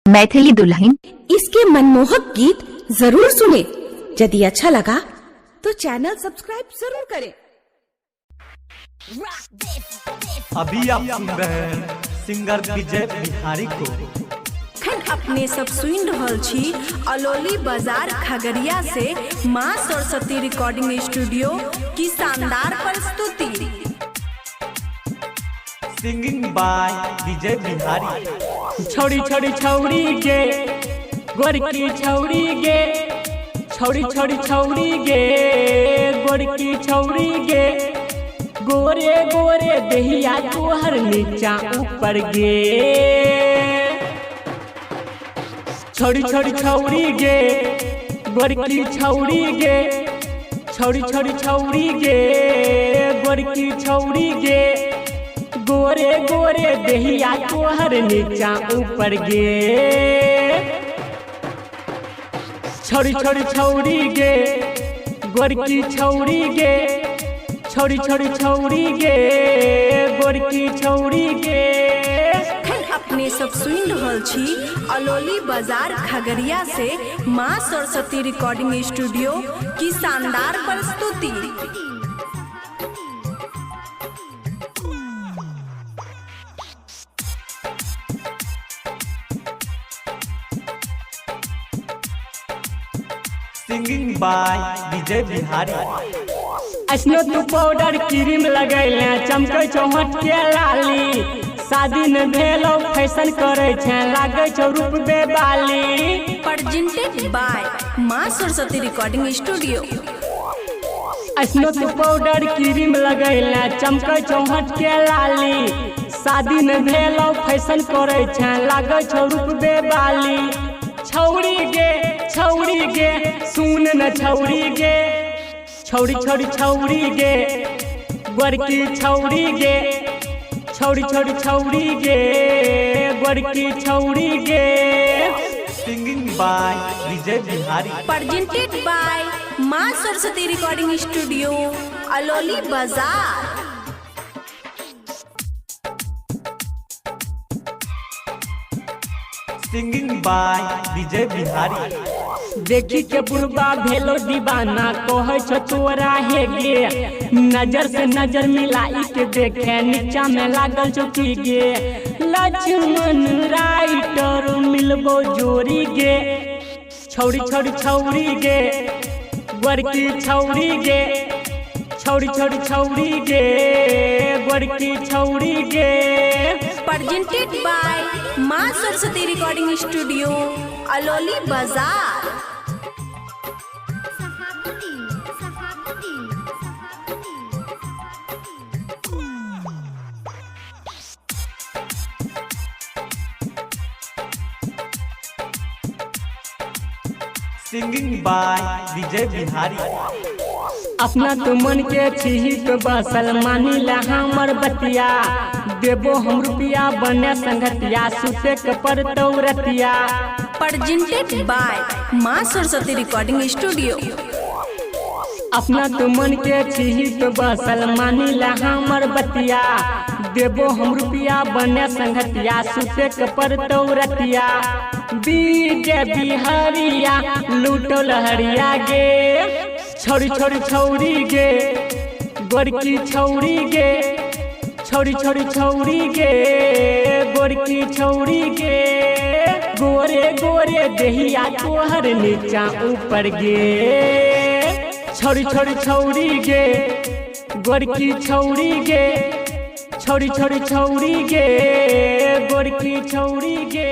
मैथिली दुल्हन। इसके मनमोहक गीत जरूर सुने। यदि अच्छा लगा तो चैनल सब्सक्राइब जरूर करें। अभी आप सुन रहे हैं सिंगर विजय बिहारी को। खन अपने सब सुन रहल छी अलोली बाजार खगड़िया से माँ सरस्वती रिकॉर्डिंग स्टूडियो की शानदार प्रस्तुति। Singing by Vijay Bihari. छोड़ी छोड़ी छौड़ी गे गोरकी छौड़ी गे, छोड़ी छोड़ी छौड़ी गे गोरकी छौड़ी गे, गोरे गोरे दहिया तोहर नीचा ऊपर गे। छोड़ी छोड़ी छौड़ी गे गोरकी छौड़ी गे, छोड़ी छोड़ी छौड़ी गे गोरकी छौड़ी गे, गोरे गोरे दहिया तोहर नीचा ऊपर गे। छोड़ी छोड़ी छौड़ी गे गोरकी छौड़ी गे, छोड़ी छोड़ी छौड़ी गे गोरकी छौड़ी गे। अपने सब सुन रहल छी अलोली बाजार खगड़िया से माँ सरस्वती रिकॉर्डिंग स्टूडियो की शानदार प्रस्तुति। Singing by Vijay Bihari. ऐसनो तू पाउडर क्रीम लगैले चमकै छौ होठ के लाली, शादी न भेलो फैशन करे छै लागै छौ रूप बेबाली। Presented by Maa Saraswati recording studio. ऐसनो तू पाउडर क्रीम लगैले चमकै छौ होठ के लाली, शादी न भेलो फैशन करे छै लागै छौ रूप बेबाली। छौड़ी गे सुन न छौड़ी गे, छौड़ी छोड़ी छौड़ी गे गोरकी छौड़ी गे, छौड़ी छोड़ी छौड़ी गे गोरकी छौड़ी गे। Singing by Vijay Bihari. Presented by Maa Saraswati recording studio Aloli Bazar. Singing by Vijay Bihari. देखी के बुढ़बा भेलो दीवाना कहै छो तोरा हे गे, नजर से नजर मिलाई के देखे नीचा में लागल छो की गे। लक्ष्मण राइटर मिलबो जोड़ी गे, छौड़ी छोड़ी छौड़ी गे गोरकी छौड़ी गे, छौड़ी छोड़ी छौड़ी गे गोरकी छौड़ी गे। Presented by Maa Saraswati recording studio Aloli Bazar. Singing by Vijay Bihari. अपना तो मन के छी तो बसल मानी ला हमर बतिया, देबो हम रुपया बने संगतिया सुते के पड़तौ रतिया। Presented by Maa Saraswati recording studio. अपना तो मन के छी तो बसल मानी ला हमर बतिया, देबो हम रुपया बने संगतिया सुते के पड़तौ रतिया। विजय बिहारिया लूटो लहरिया गे, छौड़ी छोड़ी छौड़ी गे गोरकी छौड़ी गे, छौड़ी छोड़ी छौड़ी गे गोरकी छौड़ी गे, गोरे गोरे दहिया तोहर नीचा ऊपर गे। छौड़ी छोड़ी छौड़ी गे गोरकी छौड़ी गे, छौड़ी छोड़ी छौड़ी गे गोरकी छौड़ी गे।